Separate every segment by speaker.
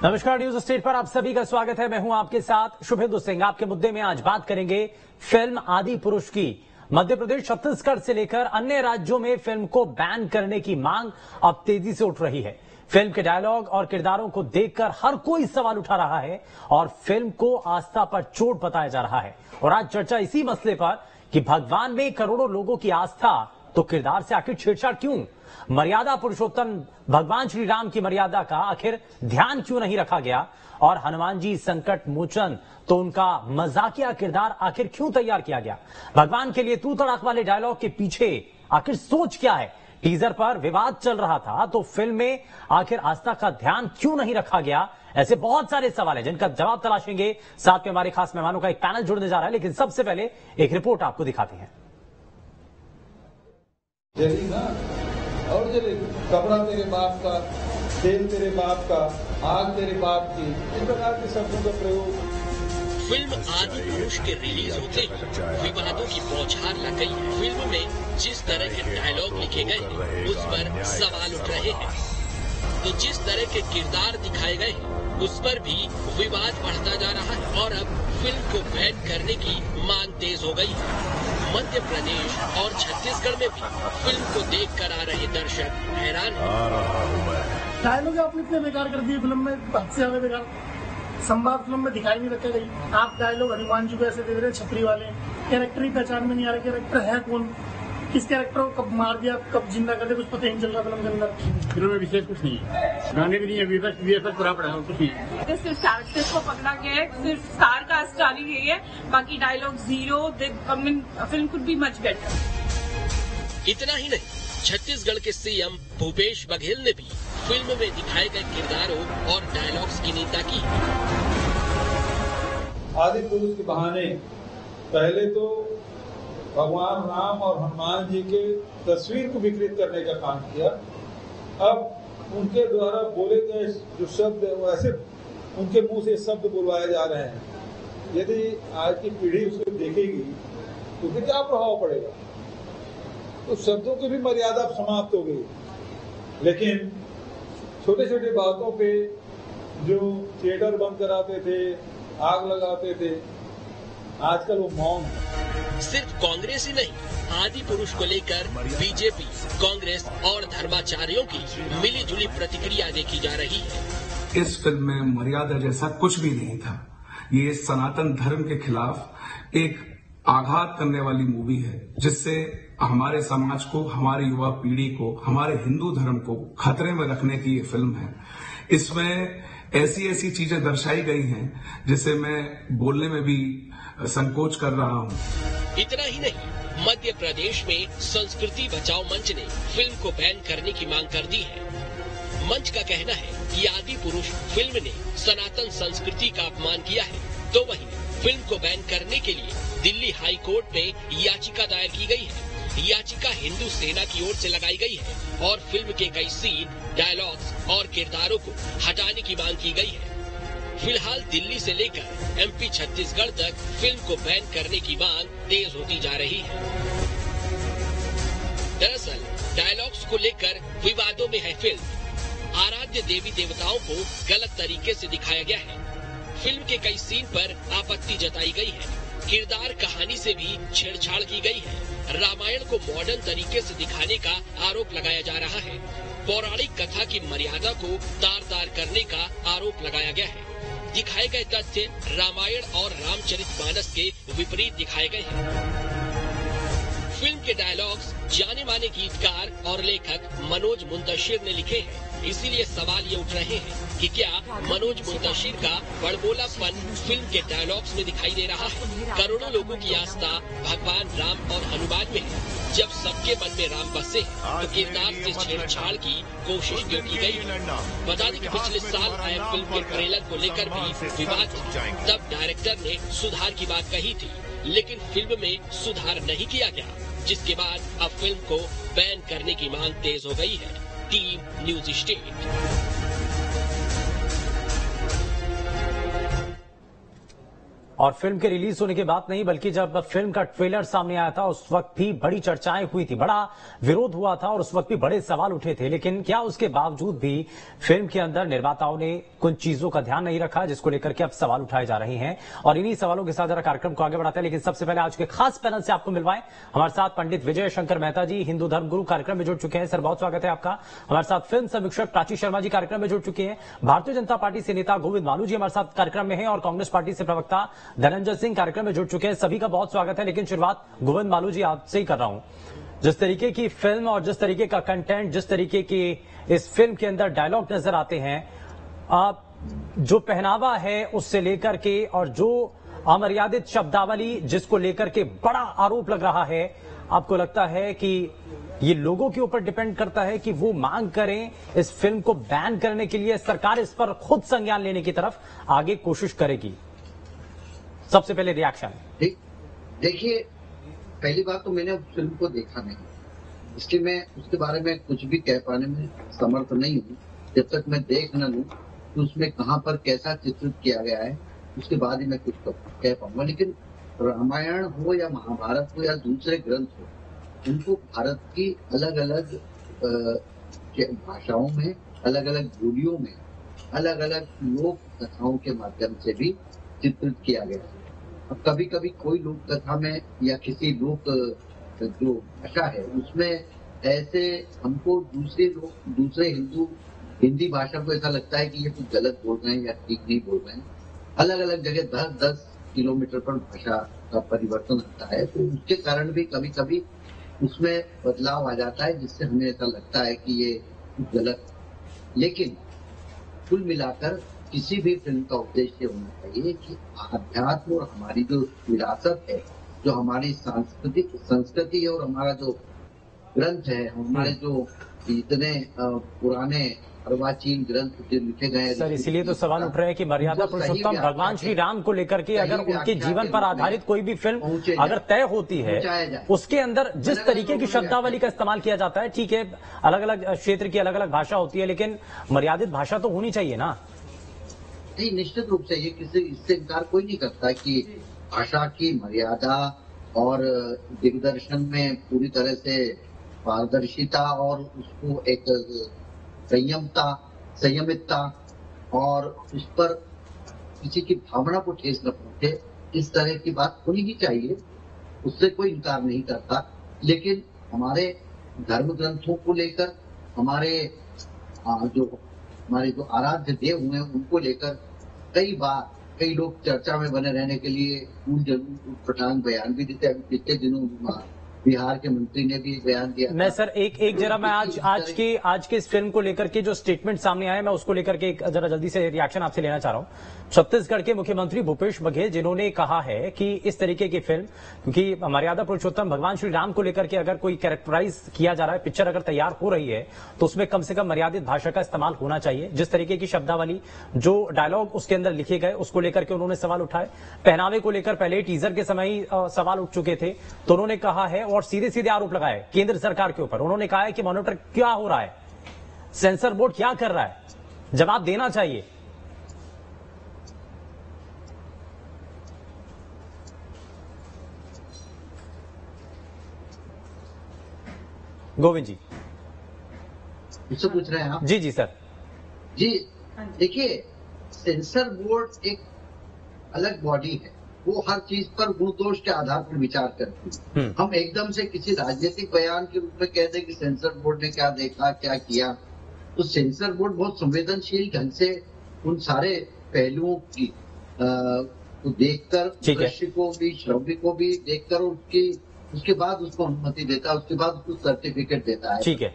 Speaker 1: नमस्कार, news state पर आप सभी का स्वागत है। मैं हूं आपके साथ शुभेंदु सिंह। आपके मुद्दे में आज बात करेंगे फिल्म आदि पुरुष की। मध्य प्रदेश, छत्तीसगढ़ से लेकर अन्य राज्यों में फिल्म को बैन करने की मांग अब तेजी से उठ रही है। फिल्म के डायलॉग और किरदारों को देखकर हर कोई सवाल उठा रहा है और फिल्म को आस्था पर चोट बताया जा रहा है। और आज चर्चा इसी मसले पर कि भगवान में करोड़ों लोगों की आस्था, तो किरदार से आखिर छेड़छाड़ क्यों? मर्यादा पुरुषोत्तम भगवान श्री राम की मर्यादा का आखिर ध्यान क्यों नहीं रखा गया? और हनुमान जी संकट मोचन, तो उनका मजाकिया किरदार आखिर क्यों तैयार किया गया? भगवान के लिए तू तड़ाक वाले डायलॉग के पीछे आखिर सोच क्या है? टीजर पर विवाद चल रहा था, तो फिल्म में आखिर आस्था का ध्यान क्यों नहीं रखा गया? ऐसे बहुत सारे सवाल हैं जिनका जवाब तलाशेंगे। साथ में हमारे खास मेहमानों का एक पैनल जुड़ने जा रहा है, लेकिन सबसे पहले एक रिपोर्ट आपको दिखाते हैं।
Speaker 2: जली ना और जलेगी। कपड़ा तेरे बाप का, तेल तेरे बाप का, आग तेरे बाप की, इस प्रकार के शब्दों का प्रयोग।
Speaker 3: फिल्म आदि पुरुष के रिलीज होते ही विवादों की बौछार लग गई है। फिल्म में जिस तरह के डायलॉग लिखे गए उस पर सवाल उठ रहे हैं, तो जिस तरह के किरदार दिखाए गए उस पर भी विवाद बढ़ता जा रहा है और अब फिल्म को बैन करने की मांग तेज हो गई है। मध्य प्रदेश और छत्तीसगढ़ में भी फिल्म को देखकर आ रहे दर्शक हैरान हैं।
Speaker 4: डायलॉग आपने इतने बेकार कर दिए फिल्म में, हद से ज्यादा बेकार। संवाद फिल्म में दिखाई नहीं रखा गई। आप डायलॉग हनुमान जी को ऐसे दे रहे हैं छपरी वाले, कैरेक्टर ही पहचान में नहीं आ रहा। कैरेक्टर है कौन, किस कैरेक्टर को कब मार दिया कब जिंदा कर दिया, कुछ पता ही नहीं चल रहा फिल्म के अंदर।
Speaker 5: फिल्म में विशेष कुछ नहीं है, गाने भी नहीं है, वीएफएक्स पूरा पड़ा है, कुछ नहीं है।
Speaker 6: सिर्फ कैरेक्टर्स को पकड़ा गया है, सिर्फ स्टार कास्ट डाली गई है, बाकी dialogue zero. Film could be much better.
Speaker 3: इतना ही नहीं, छत्तीसगढ़ के सीएम भूपेश बघेल ने भी फिल्म में दिखाए गए किरदारों और डायलॉग्स की निंदा की।
Speaker 2: आदि पुरुष के बहाने पहले तो भगवान राम और हनुमान जी के तस्वीर को विकृत करने का काम किया। अब उनके द्वारा बोले गए जो शब्द वैसे उनके मुंह से शब्द बुलवाए जा रहे हैं। यदि आज की पीढ़ी उसको देखेगी तो फिर क्या प्रभाव पड़ेगा? तो शब्दों की भी मर्यादा समाप्त हो गई। लेकिन छोटे छोटे बातों पे जो थिएटर बंद कराते थे, आग लगाते थे, आजकल वो मौन है।
Speaker 3: सिर्फ कांग्रेस ही नहीं, आदि पुरुष को लेकर बीजेपी, कांग्रेस और धर्माचार्यों की मिलीजुली प्रतिक्रिया देखी जा रही है।
Speaker 7: इस फिल्म में मर्यादा जैसा कुछ भी नहीं था। ये सनातन धर्म के खिलाफ एक आघात करने वाली मूवी है, जिससे हमारे समाज को, हमारी युवा पीढ़ी को, हमारे हिंदू धर्म को खतरे में रखने की ये फिल्म है। इसमें ऐसी ऐसी चीजें दर्शाई गई हैं जिसे मैं बोलने में भी संकोच कर रहा हूं।
Speaker 3: इतना ही नहीं, मध्य प्रदेश में संस्कृति बचाओ मंच ने फिल्म को बैन करने की मांग कर दी है। मंच का कहना है कि आदि पुरुष फिल्म ने सनातन संस्कृति का अपमान किया है, तो वहीं फिल्म को बैन करने के लिए दिल्ली हाई कोर्ट में याचिका दायर की गई है। याचिका हिंदू सेना की ओर से लगाई गई है और फिल्म के कई सीन, डायलॉग्स और किरदारों को हटाने की मांग की गई है। फिलहाल दिल्ली से लेकर एमपी छत्तीसगढ़ तक फिल्म को बैन करने की मांग तेज होती जा रही है। दरअसल डायलॉग्स को लेकर विवादों में है फिल्म। आराध्य देवी देवताओं को गलत तरीके से दिखाया गया है। फिल्म के कई सीन पर आपत्ति जताई गई है। किरदार कहानी से भी छेड़छाड़ की गई है। रामायण को मॉडर्न तरीके से दिखाने का आरोप लगाया जा रहा है। पौराणिक कथा की मर्यादा को तार-तार करने का आरोप लगाया गया है। दिखाए गए तथ्य रामायण और रामचरितमानस के विपरीत दिखाए गए हैं। फिल्म के डायलॉग्स जाने माने गीतकार और लेखक मनोज मुंतशिर ने लिखे हैं। इसीलिए सवाल ये उठ रहे हैं कि क्या मनोज मुंतशिर का बड़बोलापन फिल्म के डायलॉग्स में दिखाई दे रहा है? करोड़ों लोगों की आस्था भगवान राम और हनुमान में है। जब सबके मन में राम बसे तो किरदार से छेड़छाड़ की कोशिश क्यों की गई? बता दें कि पिछले साल आए फिल्म के ट्रेलर को लेकर भी विवाद था। तब डायरेक्टर ने सुधार की बात कही थी, लेकिन फिल्म में सुधार नहीं किया गया, जिसके बाद अब फिल्म को बैन करने की मांग तेज हो गई है। Team news state.
Speaker 1: और फिल्म के रिलीज होने की बात नहीं, बल्कि जब फिल्म का ट्रेलर सामने आया था उस वक्त भी बड़ी चर्चाएं हुई थी, बड़ा विरोध हुआ था और उस वक्त भी बड़े सवाल उठे थे। लेकिन क्या उसके बावजूद भी फिल्म के अंदर निर्माताओं ने कुछ चीजों का ध्यान नहीं रखा, जिसको लेकर के अब सवाल उठाए जा रहे हैं। और इन्हीं सवालों के साथ जरा कार्यक्रम को आगे बढ़ाते हैं। लेकिन सबसे पहले आज के खास पैनल से आपको मिलवाएं। हमारे साथ पंडित विजय शंकर मेहता जी, हिंदू धर्म गुरु, कार्यक्रम में जुड़ चुके हैं। सर, बहुत स्वागत है आपका। हमारे साथ फिल्म समीक्षक प्राची शर्मा जी कार्यक्रम में जुड़ चुके हैं। भारतीय जनता पार्टी से नेता गोविंद मालू जी हमारे साथ कार्यक्रम में हैं और कांग्रेस पार्टी से प्रवक्ता धनंजय सिंह कार्यक्रम में जुड़ चुके हैं। सभी का बहुत स्वागत है। लेकिन शुरुआत गोविंद मालू जी आपसे ही कर रहा हूं। जिस तरीके की फिल्म और जिस तरीके का कंटेंट, जिस तरीके की इस फिल्म के अंदर डायलॉग नजर आते हैं, आप जो पहनावा है उससे लेकर के और जो अमर्यादित शब्दावली जिसको लेकर के बड़ा आरोप लग रहा है, आपको लगता है कि ये लोगों के ऊपर डिपेंड करता है कि वो मांग करें इस फिल्म को बैन करने के लिए, सरकार इस पर खुद संज्ञान लेने की तरफ आगे कोशिश करेगी? सबसे पहले रिएक्शन।
Speaker 8: देखिए, पहली बात तो मैंने फिल्म को देखा नहीं, इसलिए मैं उसके बारे में कुछ भी कह पाने में समर्थ नहीं हूँ। जब तक मैं देख न लूं तो उसमें कहां पर कैसा चित्रित किया गया है, उसके बाद ही मैं कुछ कह पाऊंगा। लेकिन रामायण हो या महाभारत हो या दूसरे ग्रंथ हो, उनको भारत की अलग अलग भाषाओं में, अलग अलग बोलियों में, अलग अलग लोक कथाओं के माध्यम से भी चित्रित किया गया है। अब कभी कभी कोई लोक कथा में या किसी लोक जो भाषा है उसमें ऐसे हमको दूसरे हिंदी भाषा को ऐसा लगता है कि ये कुछ गलत बोल रहे हैं या ठीक नहीं बोल रहे हैं। अलग अलग जगह 10 किलोमीटर पर भाषा का परिवर्तन होता है, तो उसके कारण भी कभी कभी उसमें बदलाव आ जाता है, जिससे हमें ऐसा लगता है कि ये गलत। लेकिन कुल मिलाकर किसी भी फिल्म का उद्देश्य होना चाहिए कि आध्यात्म और हमारी जो विरासत है, जो हमारी संस्कृति है और हमारा जो ग्रंथ है, हमारे जो इतने पुराने अर्वाचीन ग्रंथ जो लिखे गए हैं।
Speaker 1: सर, इसीलिए तो सवाल उठ रहे हैं कि मर्यादा पुरुषोत्तम भगवान श्री राम को लेकर के अगर उनके जीवन पर आधारित कोई भी फिल्म अगर तय होती है, उसके अंदर जिस तरीके की शब्दावली का इस्तेमाल किया जाता है, ठीक है, अलग अलग क्षेत्र की अलग अलग भाषा होती है, लेकिन मर्यादित भाषा तो होनी चाहिए ना?
Speaker 8: नहीं, निश्चित रूप से ये किसी इससे इनकार कोई नहीं करता कि भाषा की मर्यादा और दिग्दर्शन में पूरी तरह से पारदर्शिता और उसको एक संयमितता और उस पर किसी की भावना को ठेस न पहुंचे, इस तरह की बात होनी ही चाहिए, उससे कोई इनकार नहीं करता। लेकिन हमारे धर्म ग्रंथों को लेकर, हमारे जो आराध्य देव हुए उनको लेकर कई लोग चर्चा में बने रहने के लिए उटपटांग बयान भी देते हैं। पिछले दिनों बिहार के मंत्री ने भी बयान दिया।
Speaker 1: मैं सर एक जरा मैं आज के इस फिल्म को लेकर के जो स्टेटमेंट सामने आया, मैं उसको लेकर के जरा जल्दी से रिएक्शन आपसे लेना चाह रहा हूं। छत्तीसगढ़ के मुख्यमंत्री भूपेश बघेल, जिन्होंने कहा है कि इस तरीके की फिल्म, क्योंकि मर्यादा पुरुषोत्तम भगवान श्री राम को लेकर के अगर कोई कैरेक्टराइज किया जा रहा है, पिक्चर अगर तैयार हो रही है, तो उसमें कम से कम मर्यादित भाषा का इस्तेमाल होना चाहिए। जिस तरीके की शब्दावली, जो डायलॉग उसके अंदर लिखे गए, उसको लेकर के उन्होंने सवाल उठाए। पहनावे को लेकर पहले टीजर के समय ही सवाल उठ चुके थे, तो उन्होंने कहा है और सीधे सीधे आरोप लगाए केंद्र सरकार के ऊपर। उन्होंने कहा है कि मॉनिटर क्या हो रहा है, सेंसर बोर्ड क्या कर रहा है, जवाब देना चाहिए। गोविंद जी,
Speaker 8: मुझसे पूछ रहे हैं आप?
Speaker 1: जी सर।
Speaker 8: जी, देखिए, सेंसर बोर्ड एक अलग बॉडी है, वो हर चीज पर गुण दोष के आधार पर विचार करती है। हम एकदम से किसी राजनीतिक बयान के रूप में कह दें कि सेंसर बोर्ड ने क्या देखा, क्या किया, तो सेंसर बोर्ड बहुत संवेदनशील ढंग से उन सारे पहलुओं की को देखकर, दृश्य को भी, श्रव्य को भी देखकर उसके बाद उसको अनुमति देता है, उसके बाद उसको सर्टिफिकेट देता है, ठीक है,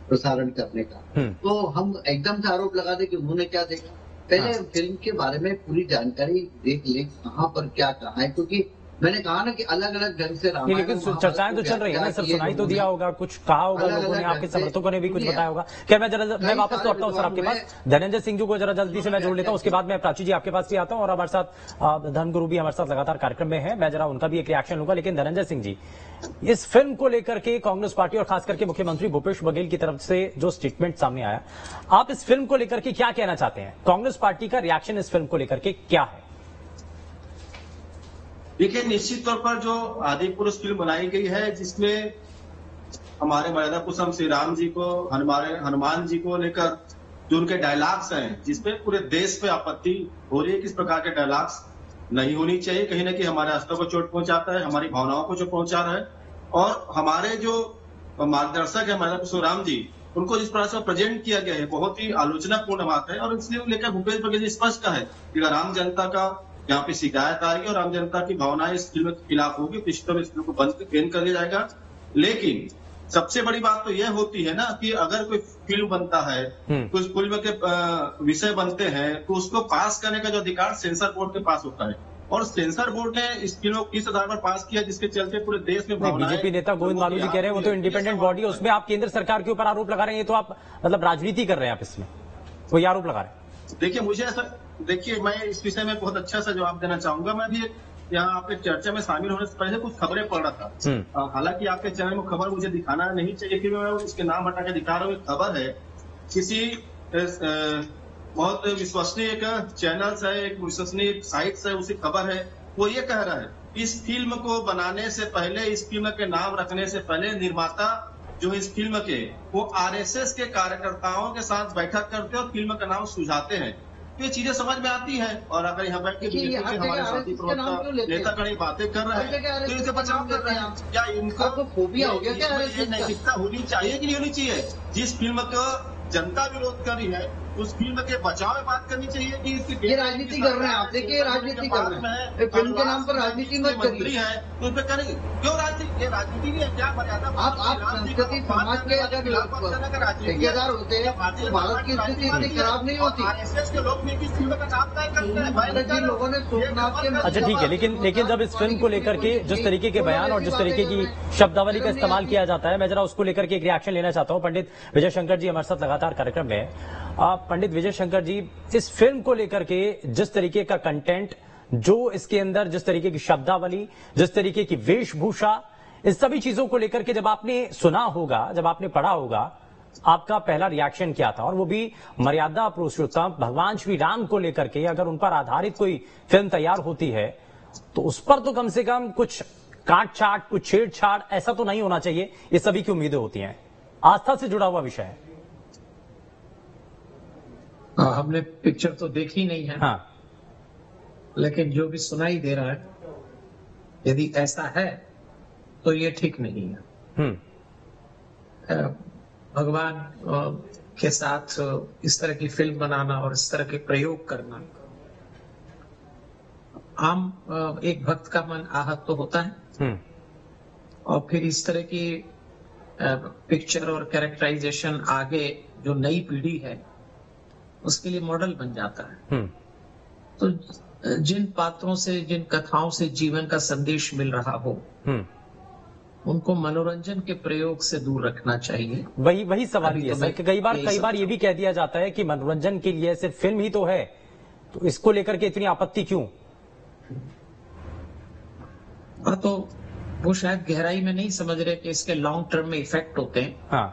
Speaker 8: प्रसारण करने का। तो हम एकदम से आरोप लगा दे कि उन्होंने क्या देखा। पहले फिल्म के बारे में पूरी जानकारी देख ले, कहाँ पर क्या कहा है, क्योंकि मैंने कहा ना कि अलग अलग ढंग से रामायण,
Speaker 1: लेकिन चर्चाएं तो चल रही है ना सर, सुनाई तो दिया होगा, कुछ कहा होगा लोगों ने, आपके समर्थकों ने भी कुछ बताया होगा। क्या मैं वापस लौटता हूँ सर आपके पास, धनंजय सिंह जी को जरा जल्दी से मैं जोड़ लेता हूँ, उसके बाद मैं प्राची जी आपके पास भी आता हूँ, और हमारे साथ धर्मगुरु भी हमारे साथ लगातार कार्यक्रम में है, मैं जरा उनका भी एक रिएक्शन लूंगा। लेकिन धनंजय सिंह जी, इस फिल्म को लेकर के कांग्रेस पार्टी और खास करके मुख्यमंत्री भूपेश बघेल की तरफ से जो स्टेटमेंट सामने आया, आप इस फिल्म को लेकर के क्या कहना चाहते हैं? कांग्रेस पार्टी का रिएक्शन इस फिल्म को लेकर के क्या है?
Speaker 9: देखिए, निश्चित तौर पर जो आदि पुरुष फिल्म बनाई गई है, जिसमें हमारे मर्यादा पुरुषोत्तम श्री राम जी को, हनुमान जी को लेकर जो उनके डायलॉग्स हैं, जिसपे पूरे देश पे आपत्ति हो रही है, किस प्रकार के डायलॉग्स नहीं होनी चाहिए, कहीं ना कहीं हमारे रास्तों को चोट पहुंचाता है, हमारी भावनाओं को जो पहुंचा रहा है। और हमारे जो मार्गदर्शक है मर्यादा पुरुषोत्तम राम जी, उनको जिस प्रकार से प्रेजेंट किया गया है, बहुत ही आलोचनापूर्ण बात है। और इसलिए लेकर भूपेश बघेल जी स्पष्ट का है कि अगर आम जनता का यहाँ पे शिकायत आएगी और आम जनता की भावनाएं इस फिल्म के खिलाफ होगी, तो निश्चित इस फिल्म को बैन कर दिया जाएगा। लेकिन सबसे बड़ी बात तो यह होती है ना कि अगर कोई फिल्म बनता है, कुछ फिल्म के विषय बनते हैं, तो उसको पास करने का जो अधिकार सेंसर बोर्ड के पास होता है। और सेंसर बोर्ड ने इस फिल्म को किस आधार पर पास किया, जिसके चलते पूरे देश में
Speaker 1: बीजेपी नेता गोविंद मालू जी कह रहे हैं वो तो इंडिपेंडेंट बॉडी है, उसमें आप केंद्र सरकार के ऊपर आरोप लगा रहे हैं, ये तो आप मतलब राजनीति कर रहे हैं आप इसमें, कोई आरोप लगा रहे हैं।
Speaker 9: देखिए, मुझे ऐसा, देखिए मैं इस विषय में बहुत अच्छा सा जवाब देना चाहूंगा। मैं भी यहाँ आपके चर्चा में शामिल होने से पहले कुछ खबरें पढ़ रहा था। हालांकि आपके चैनल में खबर मुझे दिखाना नहीं चाहिए कि मैं इसके नाम हटा के दिखा रहा हूँ। खबर है किसी बहुत विश्वसनीय एक चैनल है, एक विश्वसनीय साइट है, उसी खबर है। वो ये कह रहा है, इस फिल्म को बनाने से पहले, इस फिल्म के नाम रखने से पहले निर्माता जो इस फिल्म के, वो आरएसएस के कार्यकर्ताओं के साथ बैठक करते और फिल्म का नाम सुझाते हैं। तो ये चीजें समझ में आती है। और अगर यहाँ बैठ के हमारे साथी प्रवक्ता नेता कड़ी बातें कर रहे हैं, तो इनसे बचाव कर रहे हैं। क्या इनको फोबिया हो गया? क्या ये नैतिकता होनी चाहिए कि नहीं होनी चाहिए? जिस फिल्म का जनता विरोध कर रही है, उस फिल्म के बचाव में बात करनी चाहिए कि
Speaker 8: ये राजनीति कर रहे हैं आप। देखिए, राजनीति कर रहे हैं, फिल्म के नाम पर राजनीति मत करिए।
Speaker 9: है तो उस पर करेंगे क्यों राजनीति? ये राजनीति नहीं है क्या? मर्यादा
Speaker 8: आप संस्कृति समाज के अगर ठेकेदार होते हैं तो भारत की स्थिति इतनी खराब नहीं होती।
Speaker 9: आरएसएस के लोग भी किस फिल्म का नाम तय करते हैं।
Speaker 8: लोगों ने सोमनाथ के,
Speaker 1: अच्छा ठीक है, लेकिन जब इस फिल्म को लेकर के जिस तरीके के बयान और जिस तरीके की शब्दावली का इस्तेमाल किया जाता है, मैं जरा उसको लेकर के एक रिएक्शन लेना चाहता हूं। पंडित विजय शंकर जी हमारे साथ लगातार कार्यक्रम में। पंडित विजय शंकर जी, इस फिल्म को लेकर के जिस तरीके का कंटेंट, जो इसके अंदर जिस तरीके की शब्दावली, जिस तरीके की वेशभूषा, इस सभी चीजों को लेकर के जब आपने सुना होगा, जब आपने पढ़ा होगा, आपका पहला रिएक्शन क्या था? और वो भी मर्यादा पुरुषोत्तम भगवान श्री राम को लेकर के, अगर उन पर आधारित कोई फिल्म तैयार होती है तो उस पर तो कम से कम कुछ काट छाट, कुछ छेड़छाड़ ऐसा तो नहीं होना चाहिए। ये सभी की उम्मीदें होती हैं, आस्था से जुड़ा हुआ विषय है।
Speaker 10: हमने पिक्चर तो देखी नहीं है।
Speaker 1: हाँ।
Speaker 10: लेकिन जो भी सुनाई दे रहा है, यदि ऐसा है तो ये ठीक नहीं है। भगवान के साथ इस तरह की फिल्म बनाना और इस तरह के प्रयोग करना, आम एक भक्त का मन आहत तो होता है। और फिर इस तरह की पिक्चर और कैरेक्टराइजेशन आगे जो नई पीढ़ी है उसके लिए मॉडल बन जाता है। तो जिन पात्रों से, जिन कथाओं से जीवन का संदेश मिल रहा हो, उनको मनोरंजन के प्रयोग से दूर रखना चाहिए।
Speaker 1: वही सवाल ये सर, कई बार ये भी कह दिया जाता है कि मनोरंजन के लिए सिर्फ फिल्म ही तो है, तो इसको लेकर के इतनी आपत्ति क्यों?
Speaker 10: तो वो शायद गहराई में नहीं समझ रहे कि इसके लॉन्ग टर्म में इफेक्ट होते हैं।
Speaker 1: हाँ।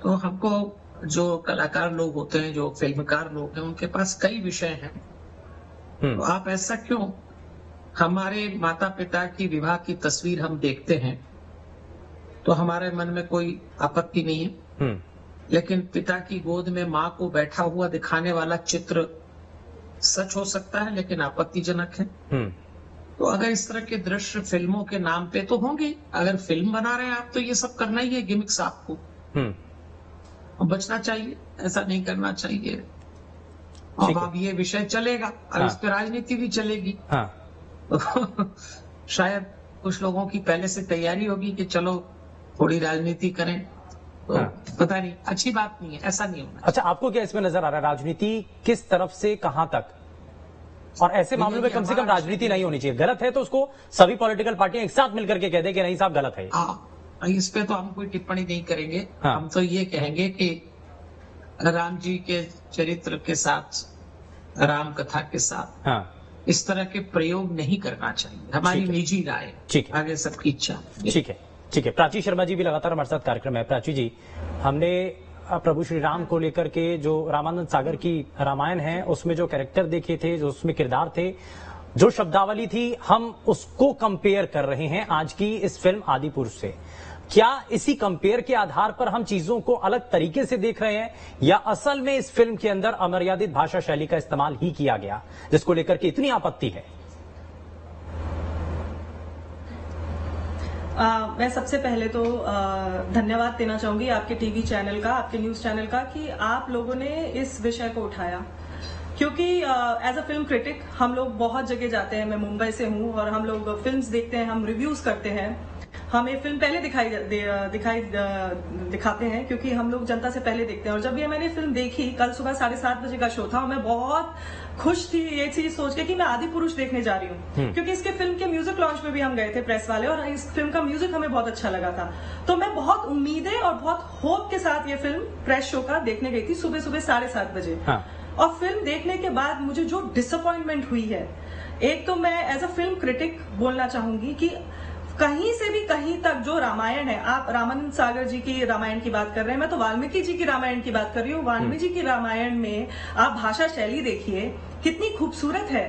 Speaker 10: तो हमको जो कलाकार लोग होते हैं, जो फिल्मकार लोग हैं, उनके पास कई विषय हैं। तो आप ऐसा क्यों? हमारे माता पिता की विवाह की तस्वीर हम देखते हैं तो हमारे मन में कोई आपत्ति नहीं है। लेकिन पिता की गोद में माँ को बैठा हुआ दिखाने वाला चित्र सच हो सकता है, लेकिन आपत्तिजनक है। तो अगर इस तरह के दृश्य फिल्मों के नाम पे तो होंगे, अगर फिल्म बना रहे हैं आप तो ये सब करना ही है, गिमिक्स आपको बचना चाहिए, ऐसा नहीं करना चाहिए। अब ये विषय चलेगा, अब इस पे राजनीति भी चलेगी। शायद कुछ लोगों की पहले से तैयारी होगी कि चलो थोड़ी राजनीति करें, तो पता नहीं, अच्छी बात नहीं है, ऐसा नहीं होना।
Speaker 1: अच्छा, आपको क्या इसमें नजर आ रहा है, राजनीति किस तरफ से कहां तक? और ऐसे मामलों में कम से कम राजनीति नहीं होनी चाहिए। गलत है तो उसको सभी पॉलिटिकल पार्टियां एक साथ मिलकर के कह दे कि नहीं साहब गलत है।
Speaker 10: इस पे तो हम कोई टिप्पणी नहीं करेंगे। हम तो ये कहेंगे कि राम जी के चरित्र के साथ, राम कथा के साथ इस तरह के प्रयोग नहीं करना चाहिए, हमारी निजी राय।
Speaker 1: ठीक है,
Speaker 10: आगे सबकी इच्छा।
Speaker 1: ठीक है। प्राची शर्मा जी भी लगातार हमारे साथ कार्यक्रम है। प्राची जी, हमने प्रभु श्री राम को लेकर के जो रामानंद सागर की रामायण है उसमें जो कैरेक्टर देखे थे, जो उसमें किरदार थे, जो शब्दावली थी हम उसको कंपेयर कर रहे हैं आज की इस फिल्म आदिपुरुष से। क्या इसी कंपेयर के आधार पर हम चीजों को अलग तरीके से देख रहे हैं, या असल में इस फिल्म के अंदर अमर्यादित भाषा शैली का इस्तेमाल ही किया गया जिसको लेकर के इतनी आपत्ति है?
Speaker 11: मैं सबसे पहले तो धन्यवाद देना चाहूंगी आपके टीवी चैनल का, आपके न्यूज चैनल का, कि आप लोगों ने इस विषय को उठाया। क्योंकि एज अ फिल्म क्रिटिक हम लोग बहुत जगह जाते हैं, मैं मुंबई से हूं, और हम लोग फिल्म्स देखते हैं, हम रिव्यूज करते हैं, हमें फिल्म पहले दिखाते हैं क्योंकि हम लोग जनता से पहले देखते हैं। और जब ये मैंने फिल्म देखी, कल सुबह 7:30 बजे का शो था, और मैं बहुत खुश थी ये चीज सोच के कि मैं आदिपुरुष देखने जा रही हूँ, क्योंकि इसके फिल्म के म्यूजिक लॉन्च में भी हम गए थे प्रेस वाले, और इस फिल्म का म्यूजिक हमें बहुत अच्छा लगा था। तो मैं बहुत उम्मीदें और बहुत होप के साथ ये फिल्म प्रेस शो का देखने गई थी सुबह 7:30 बजे। और फिल्म देखने के बाद मुझे जो डिसअपॉइंटमेंट हुई है, एक तो मैं एज अ फिल्म क्रिटिक बोलना चाहूंगी कि कहीं से भी कहीं तक जो रामायण है, आप रामानंद सागर जी की रामायण की बात कर रहे हैं, मैं तो वाल्मीकि जी की रामायण की बात कर रही हूँ। वाल्मीकि जी की रामायण में आप भाषा शैली देखिए, कितनी खूबसूरत है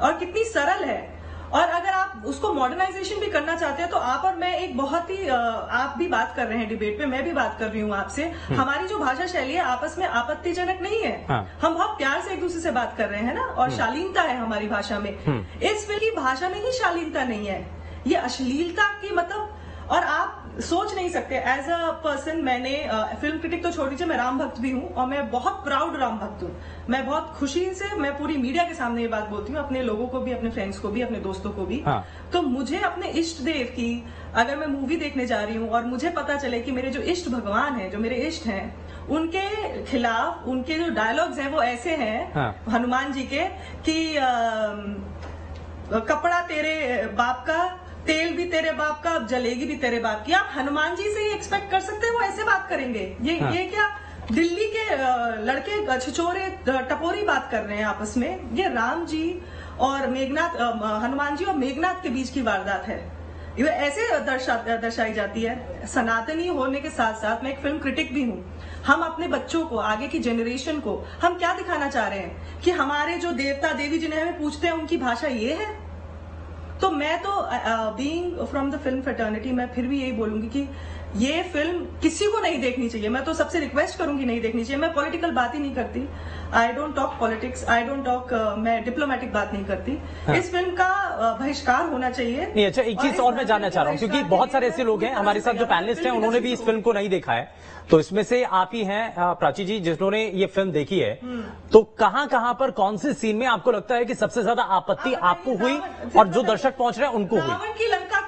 Speaker 11: और कितनी सरल है। और अगर आप उसको मॉडर्नाइजेशन भी करना चाहते हैं तो आप और मैं एक बहुत ही आप भी बात कर रहे हैं डिबेट पे, मैं भी बात कर रही हूँ आपसे, हमारी जो भाषा शैली है आपस में आपत्तिजनक नहीं है। हम बहुत प्यार से एक दूसरे से बात कर रहे हैं ना, और शालीनता है हमारी भाषा में। इस फिल्म की भाषा में ही शालीनता नहीं है, ये अश्लीलता की मतलब, और आप सोच नहीं सकते। एज अ पर्सन मैंने फिल्म क्रिटिक तो छोड़ दीजिए, मैं राम भक्त भी हूँ, और मैं बहुत प्राउड राम भक्त हूँ। मैं बहुत खुशी से, मैं पूरी मीडिया के सामने ये बात बोलती हूँ, अपने लोगों को भी, अपने फ्रेंड्स को भी, अपने दोस्तों को भी। तो मुझे अपने इष्ट देव की, अगर मैं मूवी देखने जा रही हूँ और मुझे पता चले कि मेरे जो इष्ट भगवान है, जो मेरे इष्ट हैं, उनके खिलाफ उनके जो डायलॉग्स हैं वो ऐसे हैं हनुमान जी के कि कपड़ा तेरे बाप का, तेल भी तेरे बाप का, अब जलेगी भी तेरे बाप की। आप हनुमान जी से ही एक्सपेक्ट कर सकते हैं वो ऐसे बात करेंगे? ये क्या दिल्ली के लड़के छिछोरे टपोरी बात कर रहे हैं आपस में? ये राम जी और मेघनाथ, हनुमान जी और मेघनाथ के बीच की वारदात है, ये ऐसे दर्शाई जाती है। सनातनी होने के साथ साथ मैं एक फिल्म क्रिटिक भी हूँ। हम अपने बच्चों को, आगे की जनरेशन को हम क्या दिखाना चाह रहे हैं कि हमारे जो देवता देवी जिन्हें हमें पूछते हैं उनकी भाषा ये है? तो मैं तो being from the film fraternity, मैं फिर भी यही बोलूंगी कि ये फिल्म किसी को नहीं देखनी चाहिए। मैं तो सबसे रिक्वेस्ट करूंगी नहीं देखनी चाहिए। मैं पॉलिटिकल बात ही नहीं करती, I don't talk politics, I don't talk, मैं डिप्लोमेटिक बात नहीं करती। इस फिल्म का बहिष्कार होना चाहिए।
Speaker 1: नहीं, अच्छा, एक चीज और मैं जानना चाह रहा हूँ, क्योंकि बहुत सारे ऐसे लोग हैं हमारे साथ जो पैनलिस्ट हैं, उन्होंने भी इस फिल्म को नहीं देखा है। तो इसमें से आप ही हैं प्राची जी जिन्होंने ये फिल्म देखी है, तो कहां पर कौन से सीन में आपको लगता है कि सबसे ज्यादा आपत्ति आपको हुई और जो दर्शक पहुंच रहे हैं उनको हुई?
Speaker 11: रावण की लंका,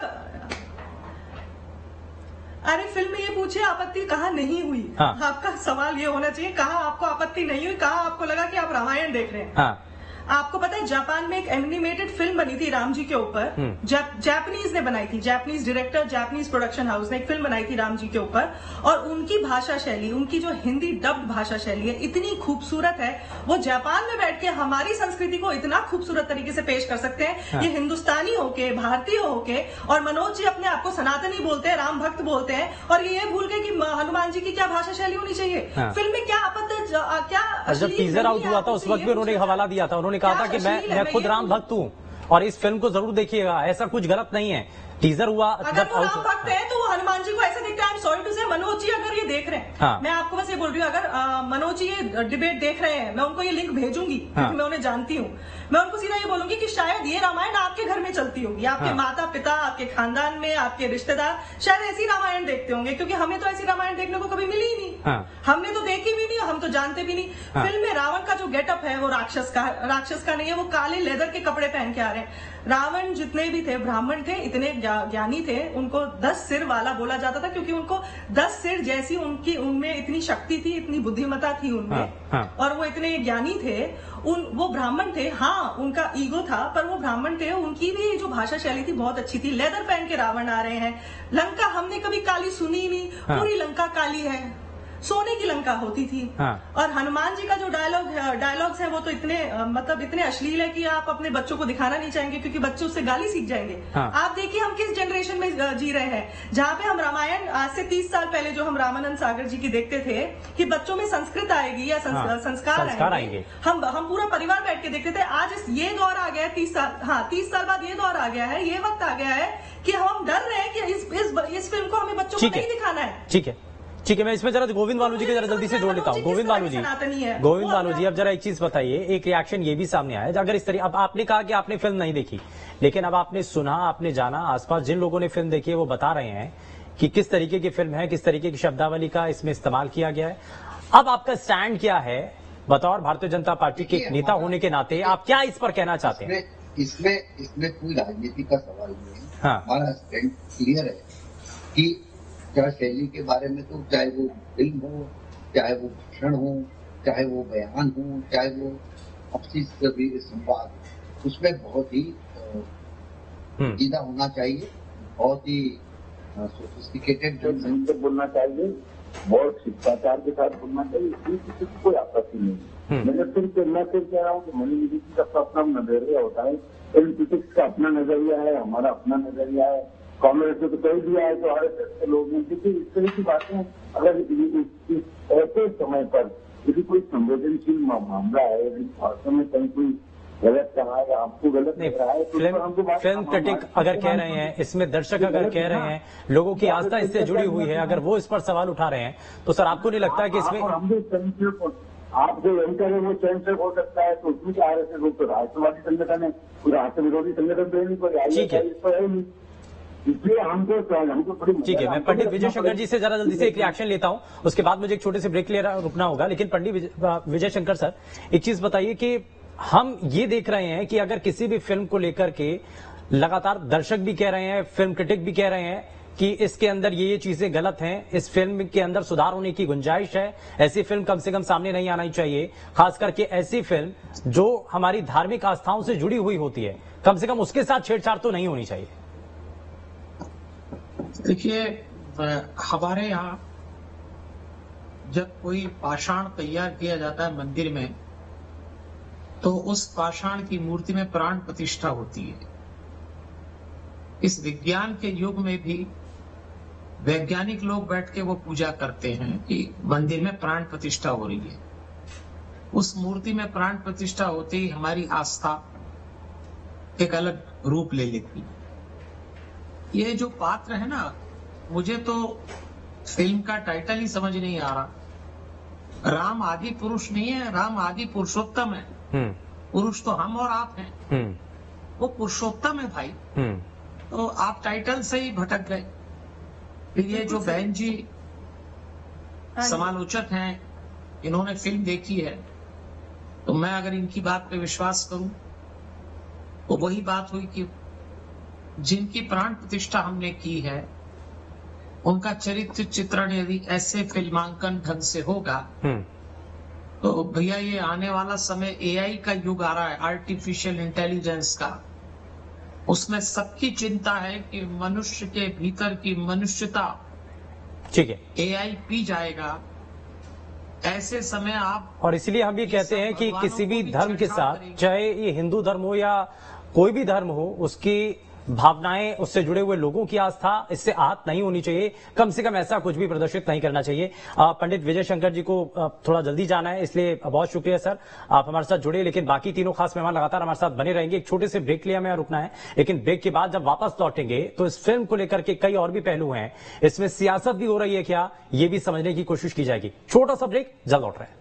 Speaker 11: अरे फिल्म में ये पूछिए आपत्ति कहाँ नहीं हुई। आपका सवाल ये होना चाहिए कहाँ आपको आपत्ति नहीं हुई, कहाँ आपको लगा कि आप रामायण देख रहे हैं। आपको पता है जापान में एक एनिमेटेड फिल्म बनी थी राम जी के ऊपर, जापानीज ने बनाई थी, Japanese director, Japanese production house ने एक फिल्म बनाई थी राम जी के ऊपर, और उनकी भाषा शैली, उनकी जो हिंदी डब्ड भाषा शैली है इतनी खूबसूरत है। वो जापान में बैठ के हमारी संस्कृति को इतना खूबसूरत तरीके से पेश कर सकते हैं। ये हिंदुस्तानी होके, भारतीय होके, और मनोज जी अपने आप को सनातनी बोलते हैं, राम भक्त बोलते हैं, और ये भूल गए कि हनुमान जी की क्या भाषा शैली होनी चाहिए। फिल्म में क्या आपत्ति, क्या
Speaker 1: जब टीजर आउट हुआ था उस वक्त भी उन्होंने हवाला दिया था, उन्होंने कहा था कि मैं खुद राम भक्त हूँ और इस फिल्म को जरूर देखिएगा, ऐसा कुछ गलत नहीं है। टीजर हुआ,
Speaker 11: अगर वो राम भक्त है तो हनुमान जी को ऐसे देखते हैं। आई एम सॉरी टू से, मनोज जी अगर ये देख रहे हैं, मैं आपको बस ये बोल रही हूँ, अगर मनोज जी ये डिबेट देख रहे हैं, मैं उनको ये लिंक भेजूंगी क्योंकि मैं उन्हें जानती हूँ। मैं उनको सीधा ये बोलूंगी कि शायद ये रामायण आपके घर में चलती होगी, आपके माता पिता, आपके खानदान में, आपके रिश्तेदार शायद ऐसी रामायण देखते होंगे, क्योंकि हमें तो ऐसी रामायण देखने को कभी मिली ही नहीं। हमने तो देखी भी नहीं, हम तो जानते भी नहीं। फिल्म में रावण का जो गेटअप है वो राक्षस का नहीं है, वो काले लेदर के कपड़े पहन के आ रहे हैं। रावण जितने भी थे ब्राह्मण थे, इतने ज्ञानी थे, उनको 10 सिर वाला बोला जाता था क्योंकि उनको 10 सिर जैसी उनमें इतनी शक्ति थी, इतनी बुद्धिमत्ता थी उनमें, और वो इतने ज्ञानी थे। वो ब्राह्मण थे, हाँ उनका ईगो था, पर वो ब्राह्मण थे। उनकी भी जो भाषा शैली थी बहुत अच्छी थी। लेदर पहन के रावण आ रहे हैं। लंका हमने कभी काली सुनी नहीं, पूरी लंका काली है। सोने की लंका होती थी। और हनुमान जी का जो डायलॉग्स है वो तो इतने मतलब इतने अश्लील है कि आप अपने बच्चों को दिखाना नहीं चाहेंगे, क्योंकि बच्चे उससे गाली सीख जाएंगे। आप देखिए हम किस जनरेशन में जी रहे हैं, जहाँ पे हम रामायण आज से 30 साल पहले जो हम रामानंद सागर जी की देखते थे कि बच्चों में संस्कृत आएगी या संस्कार आएंगे, हम पूरा परिवार बैठ के देखते थे। आज ये दौर आ गया है 30 साल बाद ये दौर आ गया है, ये वक्त आ गया है कि हम डर रहे हैं कि इस फिल्म को हमें बच्चों को नहीं दिखाना है।
Speaker 1: ठीक है, मैं इसमें जरा गोविंद बालू जी के जरा जल्दी से जोड़ लेता हूँ। गोविंद बालू जी, अब जरा एक चीज बताइए, एक रिएक्शन ये भी सामने आया, अगर इस तरह, अब आपने कहा कि आपने फिल्म नहीं देखी, लेकिन अब आपने सुना, आपने जाना, आसपास जिन लोगों ने फिल्म देखी है वो बता रहे हैं कि किस तरीके की फिल्म है, किस तरीके की शब्दावली का इसमें इस्तेमाल किया गया है। अब आपका स्टैंड क्या है बतौर भारतीय जनता पार्टी के नेता होने के नाते, आप क्या इस पर कहना चाहते हैं?
Speaker 8: इसमें कोई राजनीति का सवाल नहीं है। हमारा स्टैंड क्लियर है कि क्या शैली के बारे में, तो चाहे वो फिल्म हो, चाहे वो भाषण हो, चाहे वो बयान हो, चाहे वो आपसी संवाद, उसमें बहुत ही सीधा होना चाहिए, बहुत ही सोफिस्टिकेटेड ढंग से बोलना चाहिए, बहुत शिष्टाचार के साथ बोलना चाहिए। इसमें किसी की कोई आपत्ति नहीं है। मैं सिर्फ कह रहा हूँ कि मनी का अपना नजरिया होता है, पॉलिटिक्स का अपना नजरिया है, हमारा अपना नजरिया है। कांग्रेस ने तो कह दिया है तो हर के लोग हैं, क्योंकि इस तरह की बातें अगर ऐसे समय पर यदि कोई संवेदनशील मामला है, यदि भाषण में कहीं कोई गलत कहा है, आपको गलत लग रहा है, तो
Speaker 1: फिल्म क्रिटिक अगर कह रहे हैं, इसमें दर्शक अगर कह रहे हैं, लोगों की आस्था इससे जुड़ी हुई है, अगर वो इस पर सवाल उठा रहे हैं, तो सर आपको नहीं लगता है कि इसमें
Speaker 12: हम भी आप जो एंकर है वो सेंसर हो सकता है, तो उसमें क्या तो राष्ट्रवादी संगठन है, कोई राष्ट्र विरोधी संगठन तो नहीं, कोई है नहीं, इसलिए हमको
Speaker 1: ठीक है। मैं पंडित विजय शंकर जी से जरा जल्दी से एक रिएक्शन लेता हूं, उसके बाद मुझे एक छोटे से ब्रेक ले रुकना होगा। लेकिन पंडित विजय शंकर सर, एक चीज बताइए कि हम ये देख रहे हैं कि अगर किसी भी फिल्म को लेकर के लगातार दर्शक भी कह रहे हैं, फिल्म क्रिटिक भी कह रहे हैं कि इसके अंदर ये चीजें गलत हैं, इस फिल्म के अंदर सुधार होने की गुंजाइश है, ऐसी फिल्म कम से कम सामने नहीं आना चाहिए, खास करके ऐसी फिल्म जो हमारी धार्मिक आस्थाओं से जुड़ी हुई होती है, कम से कम उसके साथ छेड़छाड़ तो नहीं होनी चाहिए।
Speaker 10: देखिए, हमारे यहाँ जब कोई पाषाण तैयार किया जाता है मंदिर में, तो उस पाषाण की मूर्ति में प्राण प्रतिष्ठा होती है। इस विज्ञान के युग में भी वैज्ञानिक लोग बैठ के वो पूजा करते हैं कि मंदिर में प्राण प्रतिष्ठा हो रही है। उस मूर्ति में प्राण प्रतिष्ठा होते ही हमारी आस्था एक अलग रूप ले लेती है। ये जो पात्र है ना, मुझे तो फिल्म का टाइटल ही समझ नहीं आ रहा। राम आदि पुरुष नहीं है, राम आदि पुरुषोत्तम है। पुरुष तो हम और आप हैं, वो पुरुषोत्तम है भाई। तो आप टाइटल से ही भटक गए। फिर ये जो बहन जी समालोचक हैं, इन्होंने फिल्म देखी है, तो मैं अगर इनकी बात पे विश्वास करूं तो वही बात हुई कि जिनकी प्राण प्रतिष्ठा हमने की है, उनका चरित्र चित्रण यदि ऐसे फिल्मांकन ढंग से होगा, तो भैया ये आने वाला समय एआई का युग आ रहा है, आर्टिफिशियल इंटेलिजेंस का। उसमें सबकी चिंता है कि मनुष्य के भीतर की मनुष्यता,
Speaker 1: ठीक है,
Speaker 10: एआई पी जाएगा। ऐसे समय आप,
Speaker 1: और इसलिए हम भी कहते हैं कि किसी भी धर्म के साथ, चाहे ये हिंदू धर्म हो या कोई भी धर्म हो, उसकी भावनाएं, उससे जुड़े हुए लोगों की आस्था इससे आहत नहीं होनी चाहिए। कम से कम ऐसा कुछ भी प्रदर्शित नहीं करना चाहिए। पंडित विजय शंकर जी को थोड़ा जल्दी जाना है, इसलिए बहुत शुक्रिया सर, आप हमारे साथ जुड़े। लेकिन बाकी तीनों खास मेहमान लगातार हमारे साथ बने रहेंगे। एक छोटे से ब्रेक लिया हमें रुकना है, लेकिन ब्रेक के बाद जब वापस लौटेंगे तो इस फिल्म को लेकर के कई और भी पहलू हैं, इसमें सियासत भी हो रही है क्या, ये भी समझने की कोशिश की जाएगी। छोटा सा ब्रेक, जल्द लौट रहे हैं।